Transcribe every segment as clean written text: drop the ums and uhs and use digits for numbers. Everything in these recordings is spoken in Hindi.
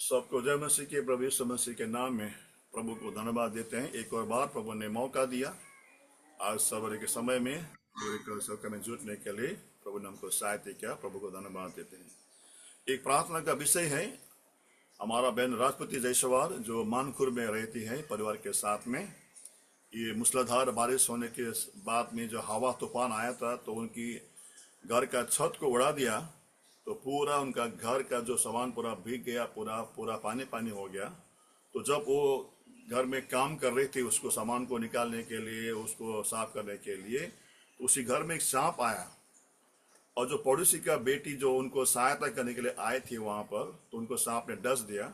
सबको जय मसीह के प्रभु यीशु मसीह के नाम में प्रभु को धन्यवाद देते हैं। एक और बार प्रभु ने मौका दिया आज सवेरे के समय में सबका में जुटने के लिए प्रभु ने हमको सहायता किया। प्रभु को धन्यवाद देते हैं। एक प्रार्थना का विषय है हमारा बहन राजपूती जयसवाल जो मानखुर में रहती है परिवार के साथ में। ये मूसलाधार बारिश होने के बाद में जो हवा तूफान आया था तो उनकी घर का छत को उड़ा दिया, तो पूरा उनका घर का जो सामान पूरा भीग गया, पूरा पानी पानी हो गया। तो जब वो घर में काम कर रही थी उसको सामान को निकालने के लिए, उसको साफ करने के लिए, तो उसी घर में एक सांप आया और जो पड़ोसी का बेटी जो उनको सहायता करने के लिए आए थे वहां पर, तो उनको सांप ने डस दिया।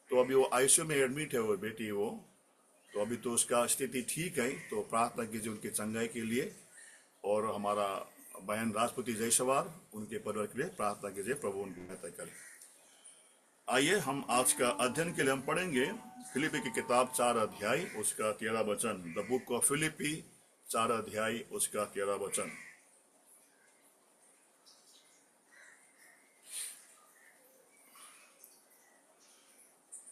तो अभी वो आईसीयू में एडमिट है वो बेटी वो, तो अभी तो उसका स्थिति ठीक है। तो प्रार्थना कीजिए उनकी चंगाई के लिए और हमारा बहन राजपूती जयसवाल उनके परिवार के लिए प्रार्थना कीजिए, प्रभु उनकी सहायता करें। आइए हम आज का अध्ययन के लिए हम पढ़ेंगे फिलिपी की किताब 4 अध्याय उसका 13 वचन। द बुक ऑफ फिलिपी 4 अध्याय उसका 13 वचन।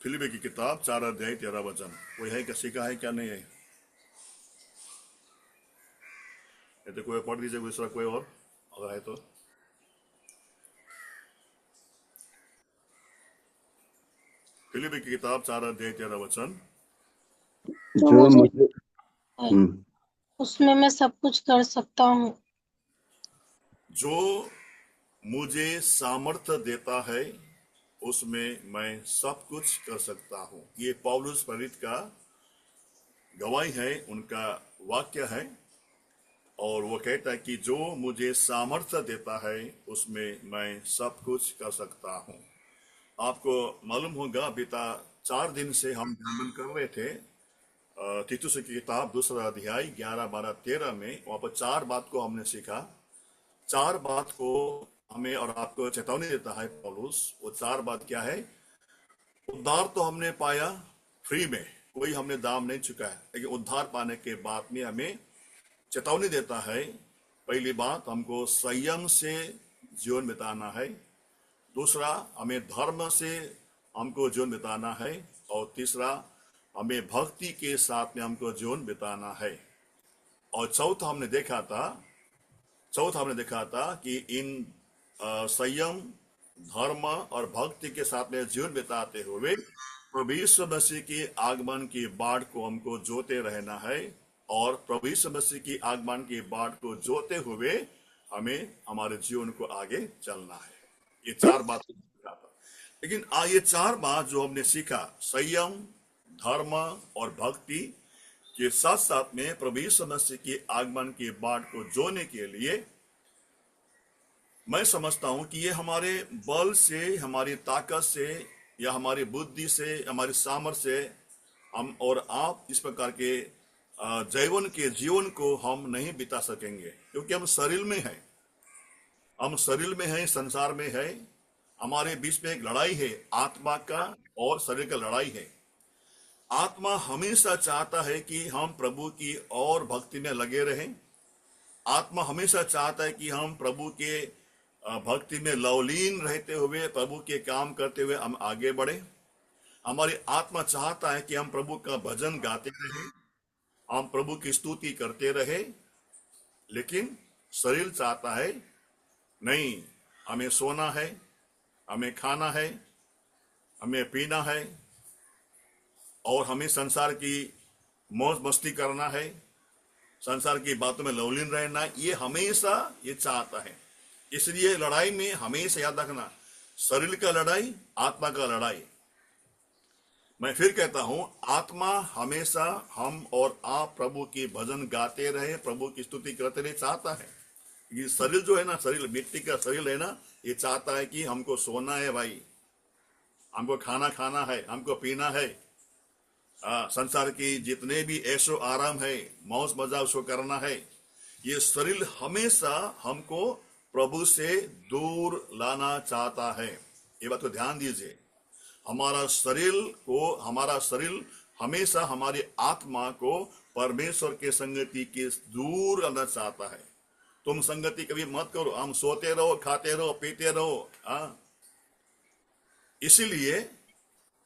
फिलिपी की किताब 4 अध्याय 13 वचन। कोई है क्या, सीखा है क्या नहीं है? तो कोई पढ़ दीजिए, दूसरा कोई और अगर है तो। फिलिपी की किताब 4 अध्याय 13 वचन। जो मुझे उसमें मैं सब कुछ कर सकता हूँ जो मुझे सामर्थ्य देता है उसमें मैं सब कुछ कर सकता हूँ। ये पौलुस प्रेरित का गवाही है, उनका वाक्य है। और वो कहता है कि जो मुझे सामर्थ्य देता है उसमें मैं सब कुछ कर सकता हूँ। आपको मालूम होगा बीता 4 दिन से हम ध्यान कर रहे थे तीतुस की किताब 2 अध्याय 11, 12, 13 में। वहां पर 4 बात को हमने सीखा। 4 बात को हमें और आपको चेतावनी देता है पौलुस। वो 4 बात क्या है? उद्धार तो हमने पाया फ्री में, कोई हमने दाम नहीं चुका है, लेकिन उद्धार पाने के बाद में हमें चेतावनी देता है। पहली बात, हमको संयम से जीवन बिताना है। दूसरा, हमें धर्म से हमको जीवन बिताना है। और तीसरा, हमें भक्ति के साथ में हमको जीवन बिताना है। और चौथा हमने देखा था कि इन संयम, धर्म और भक्ति के साथ में जीवन बिताते हुए प्रभु यीशु मसीह के आगमन की बाढ़ को हमको जोते रहना है। और प्रभु यीशु मसीह की आगमन की बाढ़ को जोते हुए हमें हमारे जीवन को आगे चलना है। ये 4 बात सीखा था। लेकिन ये 4 बात जो हमने सीखा, संयम, धर्म और भक्ति के साथ साथ में प्रभु यीशु मसीह की आगमन की बाढ़ को जोने के लिए, मैं समझता हूं कि ये हमारे बल से, हमारी ताकत से या हमारी बुद्धि से, हमारी सामर्थ्य से हम और आप इस प्रकार के जीवन को हम नहीं बिता सकेंगे, क्योंकि हम शरीर में हैं, संसार में है। हमारे बीच में एक लड़ाई है, आत्मा का और शरीर का लड़ाई है। आत्मा हमेशा चाहता है कि हम प्रभु की और भक्ति में लगे रहें। आत्मा हमेशा चाहता है कि हम प्रभु के भक्ति में लवलीन रहते हुए, प्रभु के काम करते हुए हम आगे बढ़े। हमारी आत्मा चाहता है कि हम प्रभु का भजन गाते रहें, हम प्रभु की स्तुति करते रहे। लेकिन शरीर चाहता है नहीं, हमें सोना है, हमें खाना है, हमें पीना है और हमें संसार की मौज मस्ती करना है, संसार की बातों में लवलीन रहना है। ये हमेशा ये चाहता है। इसलिए लड़ाई में हमेशा याद रखना, शरीर का लड़ाई, आत्मा का लड़ाई। मैं फिर कहता हूं, आत्मा हमेशा हम और आप प्रभु की भजन गाते रहे, प्रभु की स्तुति करते रहे चाहता है। ये शरीर जो है ना, शरीर मिट्टी का शरीर है ना, ये चाहता है कि हमको सोना है भाई, हमको खाना खाना है, हमको पीना है, संसार की जितने भी ऐशो आराम है, मौज मजा उसको करना है। ये शरीर हमेशा हमको प्रभु से दूर लाना चाहता है। ये बात को ध्यान दीजिए। हमारा शरीर हमेशा हमारी आत्मा को परमेश्वर के संगति के दूर रहना चाहता है। तुम संगति कभी मत करो, हम सोते रहो, खाते रहो, पीते रहो। इसीलिए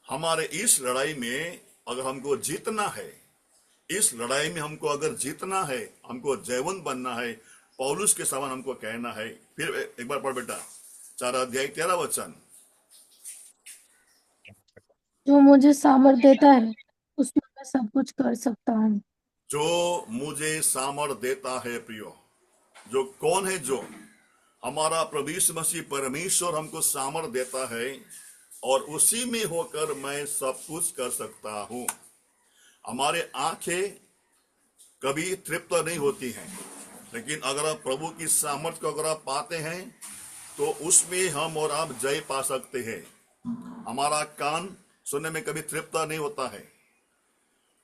हमारे इस लड़ाई में अगर हमको जीतना है, इस लड़ाई में हमको अगर जीतना है, हमको जयवंत बनना है, पौलुस के समान हमको कहना है। फिर एक बार पढ़ बेटा, 4 अध्याय 13 वचन। जो मुझे सामर्थ देता है उसमें मैं सब कुछ कर सकता हूँ। जो मुझे सामर्थ देता है प्रियो, जो कौन है? जो हमारा प्रभु यीशु मसीह परमेश्वर हमको सामर्थ देता है, और उसी में होकर मैं सब कुछ कर सकता हूं। हमारे आंखें कभी तृप्त नहीं होती हैं, लेकिन अगर आप प्रभु की सामर्थ को अगर आप पाते हैं तो उसमें हम और आप जय पा सकते हैं। हमारा कान सुनने में कभी तृप्त नहीं होता है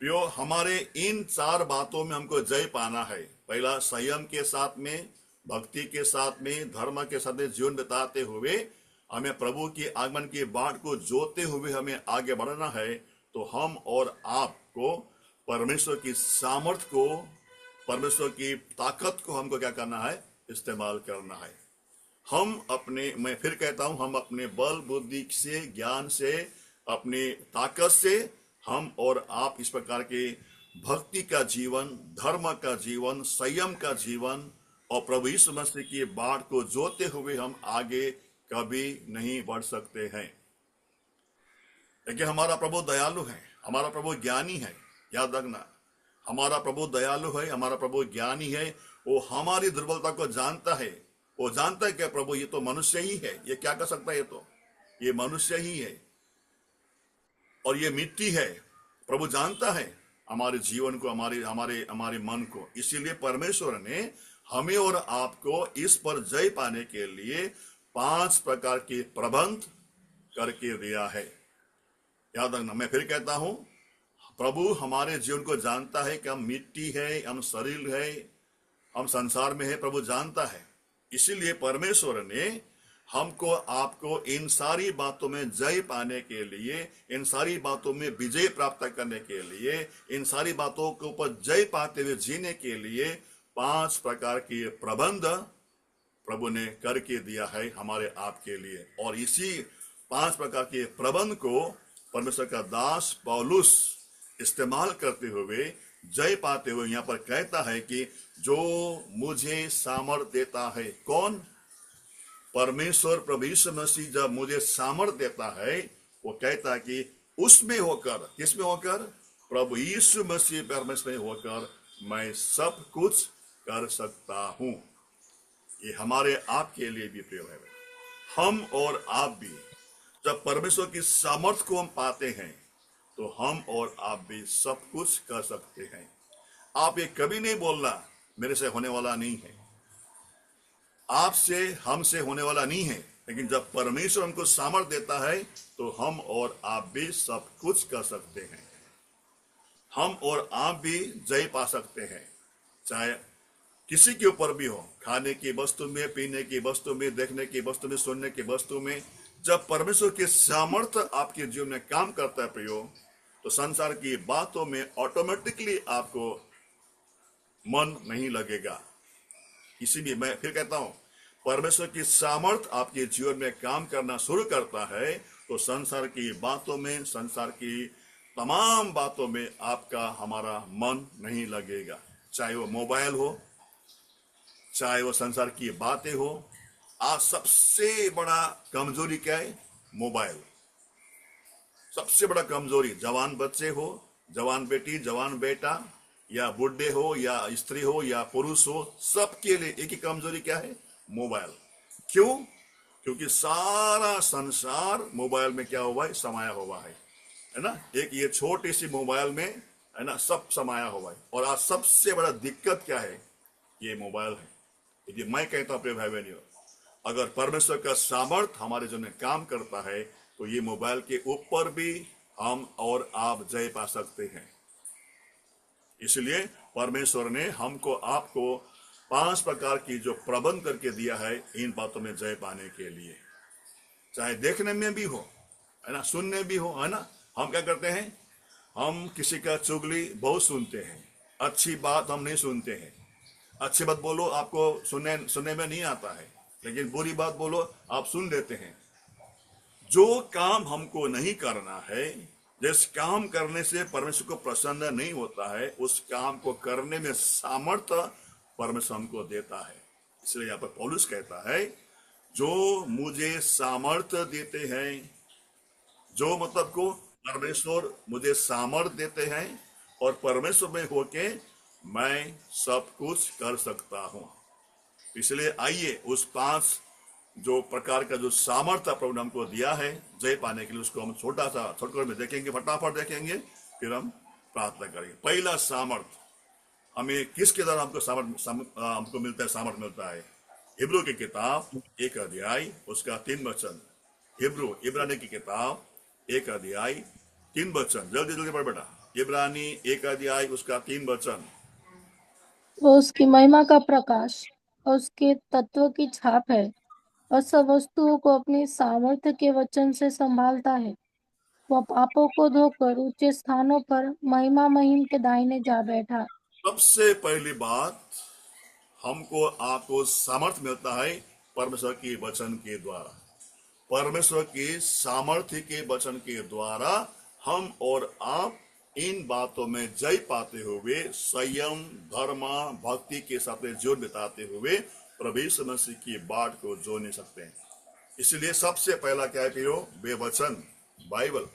प्रियो। हमारे इन 4 बातों में हमको जय पाना है। पहला, संयम के साथ में, भक्ति के साथ में, धर्म के साथ में जीवन बिताते हुए हमें प्रभु की आगमन की बाट को जोते हुए हमें आगे बढ़ना है। तो हम और आपको परमेश्वर की सामर्थ को, परमेश्वर की ताकत को हमको क्या करना है? इस्तेमाल करना है। हम अपने, मैं फिर कहता हूं, हम अपने बल बुद्धि से, ज्ञान से, अपनी ताकत से हम और आप इस प्रकार के भक्ति का जीवन, धर्म का जीवन, संयम का जीवन और प्रभु यीशु मसीह की बाट को जोते हुए हम आगे कभी नहीं बढ़ सकते हैं। लेकिन हमारा प्रभु दयालु है, हमारा प्रभु ज्ञानी है। याद रखना, हमारा प्रभु दयालु है, हमारा प्रभु ज्ञानी है। वो हमारी दुर्बलता को जानता है। वो जानता है कि प्रभु ये तो मनुष्य ही है, ये क्या कर सकता है? ये मनुष्य ही है और ये मिट्टी है। प्रभु जानता है हमारे जीवन को, हमारे हमारे हमारे मन को। इसीलिए परमेश्वर ने हमें और आपको इस पर जय पाने के लिए 5 प्रकार के प्रबंध करके दिया है। याद रखना, मैं फिर कहता हूं, प्रभु हमारे जीवन को जानता है कि हम मिट्टी है, हम शरीर है, हम संसार में है। प्रभु जानता है। इसीलिए परमेश्वर ने हमको आपको इन सारी बातों में जय पाने के लिए, इन सारी बातों में विजय प्राप्त करने के लिए, इन सारी बातों के ऊपर जय पाते हुए जीने के लिए 5 प्रकार के प्रबंध प्रभु ने करके दिया है हमारे आपके लिए। और इसी 5 प्रकार के प्रबंध को परमेश्वर का दास पौलुस इस्तेमाल करते हुए, जय पाते हुए यहाँ पर कहता है कि जो मुझे सामर्थ देता है। कौन? परमेश्वर प्रभु यीशु मसीह जब मुझे सामर्थ देता है, वो कहता है कि उसमें होकर, किसमें होकर? प्रभु यीशु मसीह परमेश्वर में होकर मैं सब कुछ कर सकता हूं। ये हमारे आपके लिए भी प्रिय है। हम और आप भी जब परमेश्वर की सामर्थ को हम पाते हैं तो हम और आप भी सब कुछ कर सकते हैं। आप ये कभी नहीं बोलना मेरे से होने वाला नहीं है, आपसे, हमसे होने वाला नहीं है। लेकिन जब परमेश्वर हमको सामर्थ देता है तो हम और आप भी सब कुछ कर सकते हैं। हम और आप भी जय पा सकते हैं, चाहे किसी के ऊपर भी हो। खाने की वस्तु में, पीने की वस्तु में, देखने की वस्तु में, सुनने की वस्तु में। जब परमेश्वर की सामर्थ्य आपके जीवन में काम करता है प्रियो, तो संसार की बातों में ऑटोमेटिकली आपको मन नहीं लगेगा। इसीलिए मैं फिर कहता हूं, परमेश्वर की सामर्थ आपके जीवन में काम करना शुरू करता है तो संसार की बातों में, संसार की तमाम बातों में आपका, हमारा मन नहीं लगेगा। चाहे वो मोबाइल हो, चाहे वो संसार की बातें हो। आज सबसे बड़ा कमजोरी क्या है? मोबाइल। सबसे बड़ा कमजोरी, जवान बच्चे हो, जवान बेटी, जवान बेटा, या बुढ़े हो, या स्त्री हो, या पुरुष हो, सबके लिए एक ही कमजोरी क्या है? मोबाइल। क्यों? क्योंकि सारा संसार मोबाइल में क्या हुआ है? समाया हुआ है ना। एक ये छोटी सी मोबाइल में, है ना, सब समाया हुआ है। और आज सबसे बड़ा दिक्कत क्या है? ये मोबाइल है। यदि मैं कहता हूं प्रिय भाई बहनियों, अगर परमेश्वर का सामर्थ हमारे जीवन में काम करता है तो ये मोबाइल के ऊपर भी हम और आप जय पा सकते हैं। इसलिए परमेश्वर ने हमको, आपको 5 प्रकार की जो प्रबंध करके दिया है इन बातों में जय पाने के लिए। चाहे देखने में भी हो, है ना, सुनने भी हो, है ना। हम क्या करते हैं? हम किसी का चुगली बहुत सुनते हैं, अच्छी बात हम नहीं सुनते हैं। अच्छी बात बोलो, आपको सुनने में नहीं आता है, लेकिन बुरी बात बोलो आप सुन लेते हैं। जो काम हमको नहीं करना है, जिस काम करने से परमेश्वर को प्रसन्न नहीं होता है, उस काम को करने में सामर्थ्य परमेश्वर हमको देता है। इसलिए यहाँ पर पौलुस कहता है, जो मुझे सामर्थ्य देते हैं, जो मतलब को परमेश्वर मुझे सामर्थ्य देते हैं और परमेश्वर में होके मैं सब कुछ कर सकता हूं। इसलिए आइए उस 5 जो प्रकार का जो सामर्थ्य प्रभु ने हमको दिया है जय पाने के लिए, उसको हम छोटा में देखेंगे, फटाफट देखेंगे, फिर हम प्रार्थना करेंगे। पहला सामर्थ्य हमें किसके द्वारा हमको हमको मिलता है, सामर्थ्य मिलता है। हिब्रू की किताब 1 अध्याय उसका 3 वचन। इब्रानी की किताब 1 अध्याय 3 वचन। जल्दी जल्दी पढ़ बेटा। इब्रानी 1 अध्याय उसका 3 वचन। वो उसकी महिमा का प्रकाश और उसके तत्व की छाप है और सब वस्तुओं को अपनी सामर्थ्य के वचन से संभालता है। वह पापों को धोकर ऊंचे स्थानों पर महिमा महिम के दाहिने जा बैठा। सबसे पहली बात, हमको आपको सामर्थ्य मिलता है परमेश्वर के वचन के द्वारा। परमेश्वर के सामर्थ्य के वचन के द्वारा हम और आप इन बातों में जय पाते हुए, संयम, धर्म, भक्ति के साथ जीवन बिताते हुए प्रभु यीशु मसीह की बाट को जो नहीं सकते हैं। इसलिए सबसे पहला क्या है प्रियो, वे वचन, बाइबल।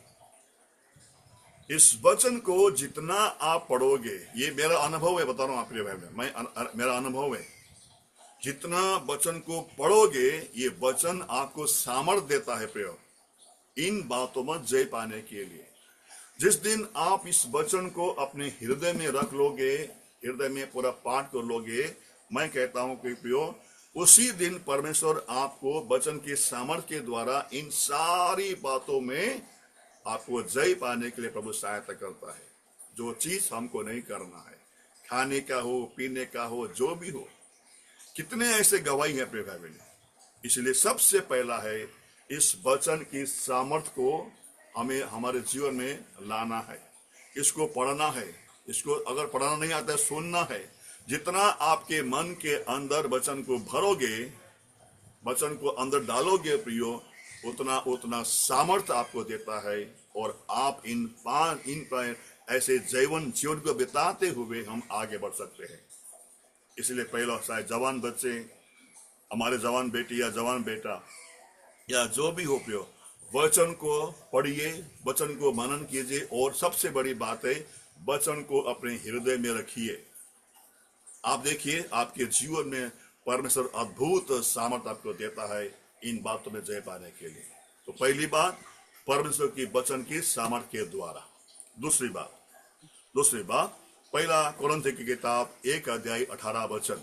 इस वचन को जितना आप पढ़ोगे, ये मेरा अनुभव है, बता रहा हूं आप प्रिय भाई, मेरा अनुभव है, जितना वचन को पढ़ोगे ये वचन आपको सामर्थ्य देता है प्रिय इन बातों में जय पाने के लिए। जिस दिन आप इस वचन को अपने हृदय में रख लोगे, हृदय में पूरा पाठ कर लोगे, मैं कहता हूं कि प्रियो उसी दिन परमेश्वर आपको वचन के सामर्थ्य के द्वारा इन सारी बातों में आपको जय पाने के लिए प्रभु सहायता करता है। जो चीज हमको नहीं करना है, खाने का हो, पीने का हो, जो भी हो। कितने ऐसे गवाही हैं प्रिय भाई बहन। इसलिए सबसे पहला है इस वचन की सामर्थ्य को हमें हमारे जीवन में लाना है, इसको पढ़ना है। इसको अगर पढ़ना नहीं आता है, सुनना है। जितना आपके मन के अंदर वचन को भरोगे, वचन को अंदर डालोगे प्रियो, उतना उतना सामर्थ्य आपको देता है और आप इन ऐसे जीवन को बिताते हुए हम आगे बढ़ सकते हैं। इसलिए पहला, शायद जवान बच्चे, हमारे जवान बेटी या जवान बेटा या जो भी हो प्रियो, वचन को पढ़िए, वचन को मनन कीजिए और सबसे बड़ी बात है वचन को अपने हृदय में रखिए। आप देखिए आपके जीवन में परमेश्वर अद्भुत सामर्थ्य आपको देता है इन बातों में जय पाने के लिए। तो पहली बात, परमेश्वर की वचन की सामर्थ्य के द्वारा। दूसरी बात, पहला कोरिन्थी की किताब 1 अध्याय 18 वचन।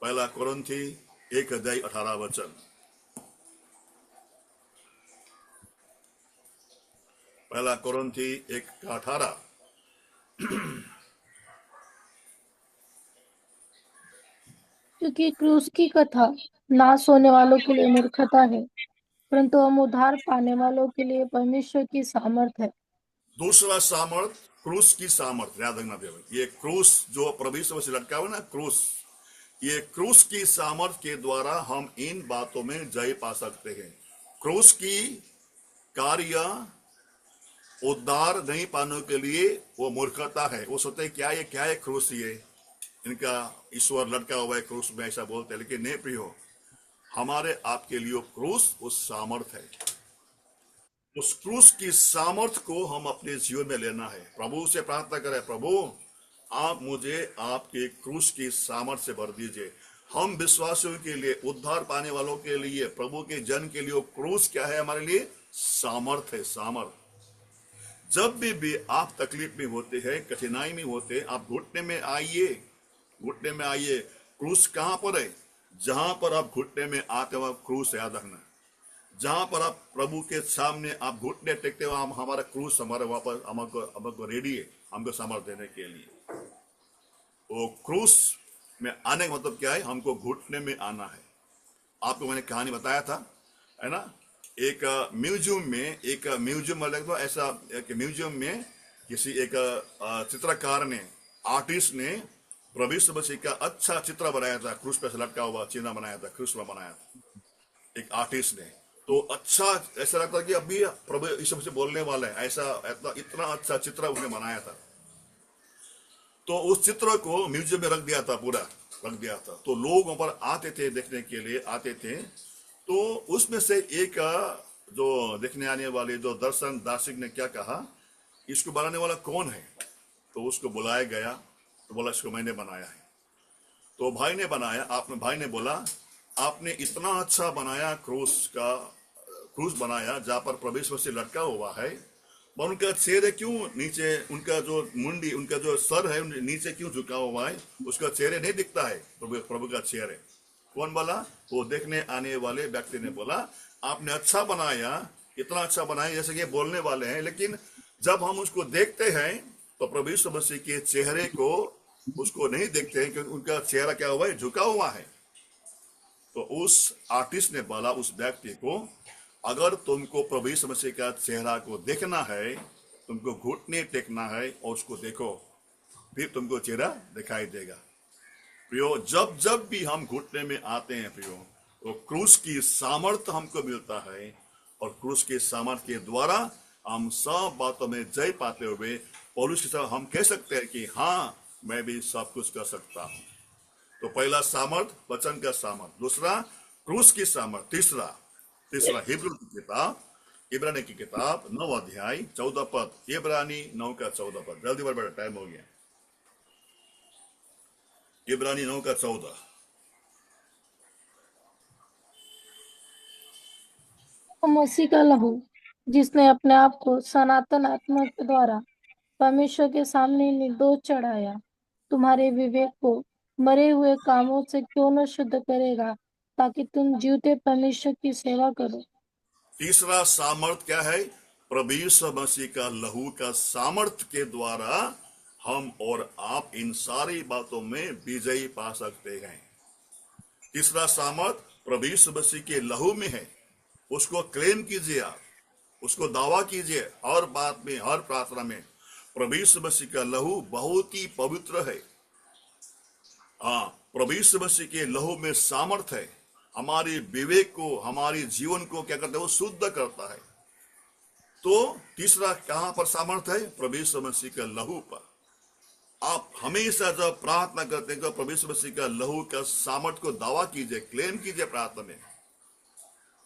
पहला कोरिन्थी 1 अध्याय 18 वचन। पहला कोरिन्थी 1:18। क्योंकि क्रूस की कथा नाश होने वालों के लिए मूर्खता है, परंतु हम उद्धार पाने वालों के लिए परमेश्वर की सामर्थ है। दूसरा सामर्थ, क्रूस की सामर्थ। याद रखना भैया, ये क्रूस जो प्रभु यीशु मसीह लटका हुआ ना, क्रूस, ये क्रूस की सामर्थ के द्वारा हम इन बातों में जय पा सकते हैं। क्रूस की कार्य उद्धार नहीं पाने के लिए वो मूर्खता है। वो सोचते क्या है क्रूस, ये इनका ईश्वर लटका हुआ है क्रूस में, ऐसा बोलते हैं। लेकिन नहीं प्रियो, हमारे आपके लिए क्रूस उस सामर्थ है। उस क्रूस की सामर्थ को हम अपने जीवन में लेना है। प्रभु से प्रार्थना करें, प्रभु आप मुझे आपके क्रूस की सामर्थ से भर दीजिए। हम विश्वासियों के लिए, उद्धार पाने वालों के लिए, प्रभु के जन के लिए क्रूस क्या है हमारे लिए? सामर्थ है, सामर्थ। जब भी आप तकलीफ में होते हैं, कठिनाई में होते हैं, आप घुटने में आइए। क्रूस कहां पर है? जहां पर आप घुटने में आते हो क्रूस याद रखना। जहां पर आप प्रभु के सामने आप घुटने टेकते हो, हम हमारा क्रूस हमारे वापस हमको रेडी है हमको सामर्थ्य देने के लिए। वो क्रूस में आने का मतलब क्या है? हमको घुटने में आना है। आपको मैंने कहानी बताया था, है ना? एक म्यूजियम में तो ऐसा एक म्यूजियम में किसी एक चित्रकार ने, आर्टिस्ट ने प्रभु यीशु मसीह का अच्छा चित्र बनाया था। क्रूस पे लटका हुआ चिन्ह बनाया था, क्रूस में बनाया था एक आर्टिस्ट ने। तो अच्छा ऐसा लगता है कि अभी प्रभु यीशु मसीह बोलने वाला है, ऐसा इतना अच्छा चित्र उसने बनाया था। तो उस चित्र को म्यूजियम में रख दिया था, पूरा रख दिया था। तो लोग वहां पर आते थे, देखने के लिए आते थे। तो उसमें से एक जो देखने आने वाले जो दर्शन दार्शनिक ने क्या कहा, इसको बनाने वाला कौन है? तो उसको बुलाया गया, तो बोला इसको मैंने बनाया है। तो भाई ने बनाया, आपने भाई ने बोला आपने इतना अच्छा बनाया, क्रूस बनाया जहां पर प्रभु यीशु मसीह लटका हुआ है, पर उनका चेहरे क्यों नीचे, उनका जो मुंडी, उनका जो सर है नीचे क्यों झुका हुआ है? उसका चेहरे नहीं दिखता है, प्रभु का चेहरे। कौन बोला? वो देखने आने वाले व्यक्ति ने बोला आपने अच्छा बनाया, इतना अच्छा बनाया जैसे कि बोलने वाले हैं, लेकिन जब हम उसको देखते हैं तो प्रभु यीशु मसीह के चेहरे को उसको नहीं देखते हैं, क्योंकि उनका चेहरा क्या हुआ है? झुका हुआ है। तो उस आर्टिस्ट ने बोला उस व्यक्ति को, अगर तुमको प्रभु यीशु मसीह का चेहरा को देखना है, तुमको घुटने टेकना है और उसको देखो, फिर तुमको चेहरा दिखाई देगा। प्रियो, जब जब भी हम घुटने में आते हैं प्रियो, तो क्रूस की सामर्थ्य हमको मिलता है, और क्रूस के सामर्थ्य के द्वारा हम सब बातों में जय पाते हुए पौलुस के साथ हम कह सकते हैं कि हाँ, मैं भी सब कुछ कर सकता हूं। तो पहला सामर्थ वचन का सामर्थ, दूसरा क्रूस की सामर्थ, तीसरा हिब्रू की किताब, इब्रानी की किताब 9 अध्याय 14 पद, इब्रानी 9 का 14 पद। जल्दी बड़ा टाइम हो गया। इब्रानी 9 का 14। तो मसीह का लहू, जिसने अपने आप को सनातन आत्मा के द्वारा परमेश्वर के सामने निर्दोष चढ़ाया, तुम्हारे विवेक को मरे हुए कामों से क्यों न शुद्ध करेगा, ताकि तुम जीवते परमेश्वर की सेवा करो। तीसरा सामर्थ क्या है? प्रभु यीशु मसीह का लहू का सामर्थ के द्वारा हम और आप इन सारी बातों में विजयी पा सकते हैं। तीसरा सामर्थ प्रभु यीशु मसीह के लहू में है। उसको क्लेम कीजिए, आप उसको दावा कीजिए हर बात में, हर प्रार्थना में। प्रभु यीशु मसीह का लहू बहुत ही पवित्र है। हाँ, प्रभु यीशु मसीह के लहू में सामर्थ है। हमारे विवेक को, हमारे जीवन को क्या करता है? वो शुद्ध करता है। तो तीसरा कहां पर सामर्थ है? प्रभु यीशु मसीह का लहू पर। आप हमेशा जब प्रार्थना करते हैं तो प्रभु यीशु मसीह का लहू का सामर्थ को दावा कीजिए, क्लेम कीजिए प्रार्थना में।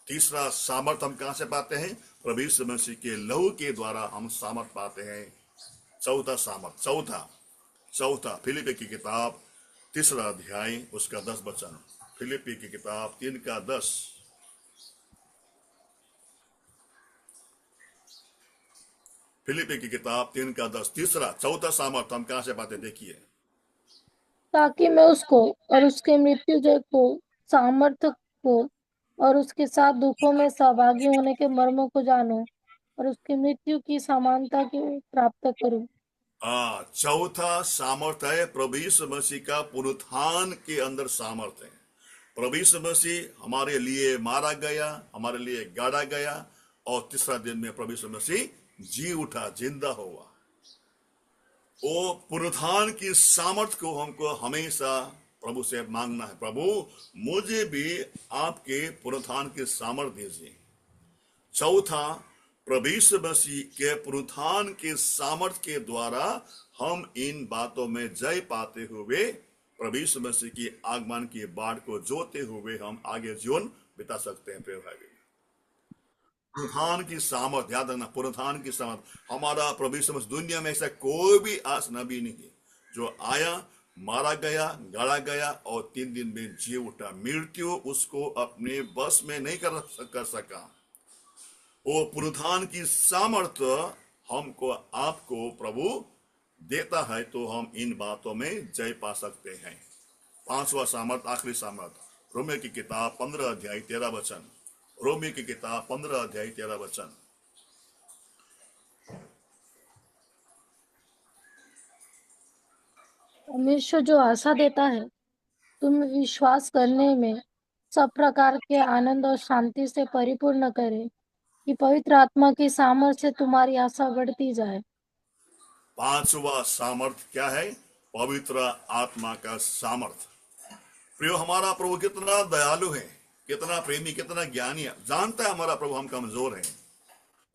तीसरा सामर्थ हम कहां से पाते हैं? प्रभु यीशु मसीह के लहू के द्वारा हम सामर्थ पाते हैं। चौथा सामर्थ, चौथा फिलिपी की किताब 3 अध्याय उसका 10 वचन। फिलिपी की किताब 3 का 10। फिलिपी की किताब 3 का 10। चौथा सामर्थ हम कहां से पाते? देखिए, ताकि मैं उसको और उसके मृत्युंजय को, सामर्थ्य को और उसके साथ दुखों में सहभागी होने के मर्मों को जानूं और उसकी मृत्यु की समानता की प्राप्त करूं। चौथा सामर्थ है प्रभु यीशु मसीह का पुनरुत्थान के अंदर सामर्थ है। प्रभु यीशु मसीह हमारे लिए मारा गया, हमारे लिए गाड़ा गया, और तीसरा दिन में प्रभु यीशु मसीह जी उठा, जिंदा हुआ। वो पुनरुत्थान की सामर्थ को हमको हमेशा प्रभु से मांगना है। प्रभु, मुझे भी आपके पुनरुत्थान की सामर्थ दीजिए। चौथा, प्रभु यीशु मसीह के पुनरुत्थान के सामर्थ के द्वारा हम इन बातों में जय पाते हुए प्रभु यीशु मसीह की आगमन की बाट को जोते हुए हम आगे जीवन बिता सकते हैं। प्रिय भाई, पुनरुत्थान की सामर्थ याद रखना, पुनरुत्थान की सामर्थ। हमारा प्रभु यीशु मसीह, दुनिया में ऐसा कोई भी आज नबी नहीं है जो आया, मारा गया, गाड़ा गया और 3 दिन में जी उठा। मृत्यु उसको अपने बस में नहीं कर सका। वो पुनरुत्थान की सामर्थ्य हमको, आपको प्रभु देता है, तो हम इन बातों में जय पा सकते हैं। पांचवा सामर्थ, आखिरी सामर्थ, रोमियो की किताब 15 अध्याय 13 वचन। रोमियो की किताब 15 अध्याय 13 वचन। परमेश्वर जो आशा देता है, तुम विश्वास करने में सब प्रकार के आनंद और शांति से परिपूर्ण करे, कि पवित्र आत्मा की सामर्थ्य से तुम्हारी आशा बढ़ती जाए। पांचवा सामर्थ क्या है? पवित्र आत्मा का सामर्थ। प्रियो, हमारा प्रभु कितना दयालु है। कितना प्रेमी, कितना ज्ञानी है। जानता है हमारा प्रभु हम कमजोर हैं,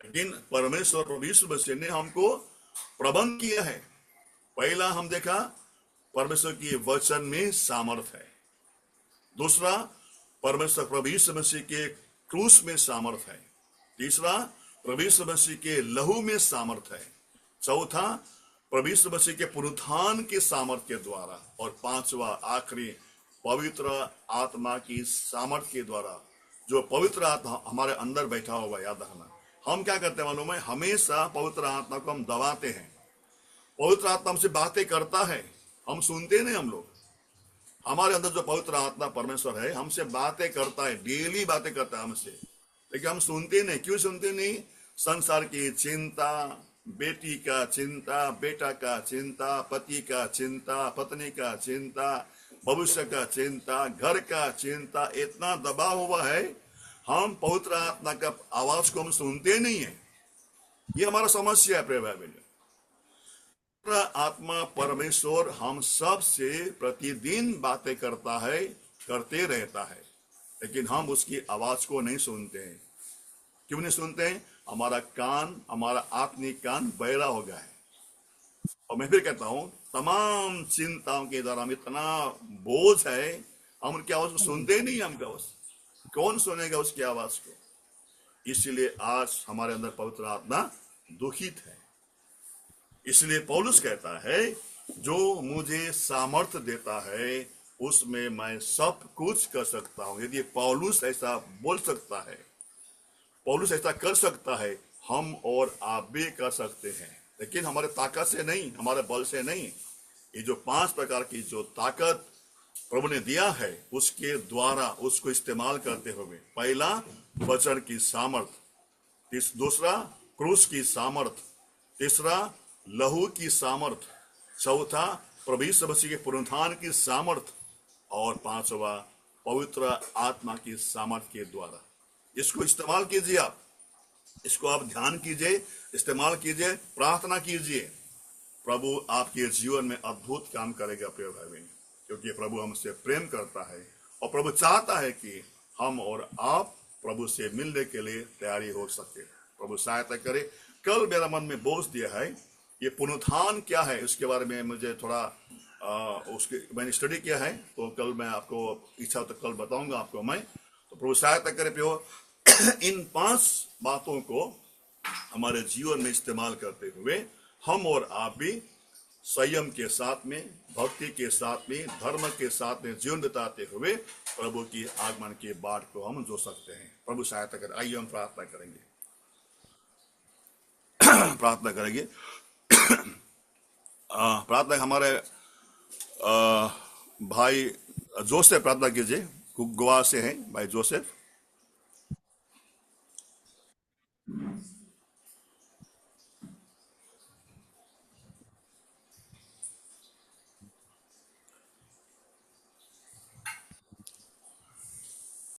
लेकिन परमेश्वर प्रभु यीशु मसीह ने हमको प्रबंध किया है। पहला हम देखा परमेश्वर की वचन में सामर्थ है। दूसरा, परमेश्वर प्रभु यीशु मसीह के क्रूस में सामर्थ है। तीसरा, प्रभु यीशु मसीह के लहू में सामर्थ है। चौथा, प्रभु यीशु मसीह के पुनरुत्थान के सामर्थ के द्वारा। और पांचवा आखिरी, पवित्र आत्मा की सामर्थ के द्वारा, जो पवित्र आत्मा हमारे अंदर बैठा हुआ। याद रखना, हम क्या करते हैं मालूम है, हमेशा पवित्र आत्मा को हम दबाते हैं। पवित्र आत्मा हमसे बातें करता है, हम सुनते नहीं। हम लोग, हमारे अंदर जो पवित्र आत्मा परमेश्वर है हमसे बातें करता है, डेली बातें करता है हमसे, लेकिन हम सुनते नहीं। क्यों सुनते नहीं? संसार की चिंता, बेटी का चिंता, बेटा का चिंता, पति का चिंता, पत्नी का चिंता, भविष्य का चिंता, घर का चिंता, इतना दबाव हुआ है, हम पवित्र आत्मा का आवाज को हम सुनते नहीं है। ये हमारा समस्या है प्रिय भाई बहन। पवित्र आत्मा परमेश्वर हम सब से प्रतिदिन बातें करता है, करते रहता है, लेकिन हम उसकी आवाज को नहीं सुनते हैं। क्यों नहीं सुनते हैं? हमारा कान, हमारा आत्मिक कान बहरा हो गया है। और मैं फिर कहता हूं, तमाम चिंताओं के द्वारा हम इतना बोझ है, हम उनकी आवाज को सुनते ही नहीं। हमका कौन सुनेगा उसकी आवाज को? इसलिए आज हमारे अंदर पवित्र आत्मा दुखित है। इसलिए पौलुस कहता है, जो मुझे सामर्थ्य देता है उसमें मैं सब कुछ कर सकता हूं। यदि पौलुस ऐसा बोल सकता है, पौलुस ऐसा कर सकता है, हम और आप भी कर सकते हैं। लेकिन हमारे ताकत से नहीं, हमारे बल से नहीं। ये जो 5 प्रकार की जो ताकत प्रभु ने दिया है, उसके द्वारा उसको इस्तेमाल करते हुए, पहला वचन की सामर्थ, दूसरा क्रूस की सामर्थ, तीसरा लहू की सामर्थ, चौथा प्रभु यीशु मसीह के पुनरुत्थान की सामर्थ, और पांचवा पवित्र आत्मा की सामर्थ के द्वारा। इसको इस्तेमाल कीजिए आप, इसको आप ध्यान कीजिए, इस्तेमाल कीजिए, प्रार्थना कीजिए। प्रभु आपके जीवन में अद्भुत काम करेगा प्रिय भाई बहन, क्योंकि प्रभु हमसे प्रेम करता है और प्रभु चाहता है कि हम और आप प्रभु से मिलने के लिए तैयारी हो सके। प्रभु सहायता करे। कल मेरा मन में बोझ दिया है, ये पुनरुत्थान क्या है, उसके बारे में मुझे थोड़ा उसके मैंने स्टडी किया है, तो कल मैं आपको इच्छा तो कल बताऊंगा आपको मैं। तो प्रभु सहायता करे प्रियो, इन 5 बातों को हमारे जीवन में इस्तेमाल करते हुए हम और आप भी संयम के साथ में, भक्ति के साथ में, धर्म के साथ में जीवन बिताते हुए प्रभु की आगमन की बाट को हम जो सकते हैं। प्रभु सहायता करें। आइए हम प्रार्थना करेंगे। प्रार्थना करेंगे। प्रार्थना हमारे भाई जोसेफ, प्रार्थना कीजिए, गोवा से हैं भाई जोसेफ।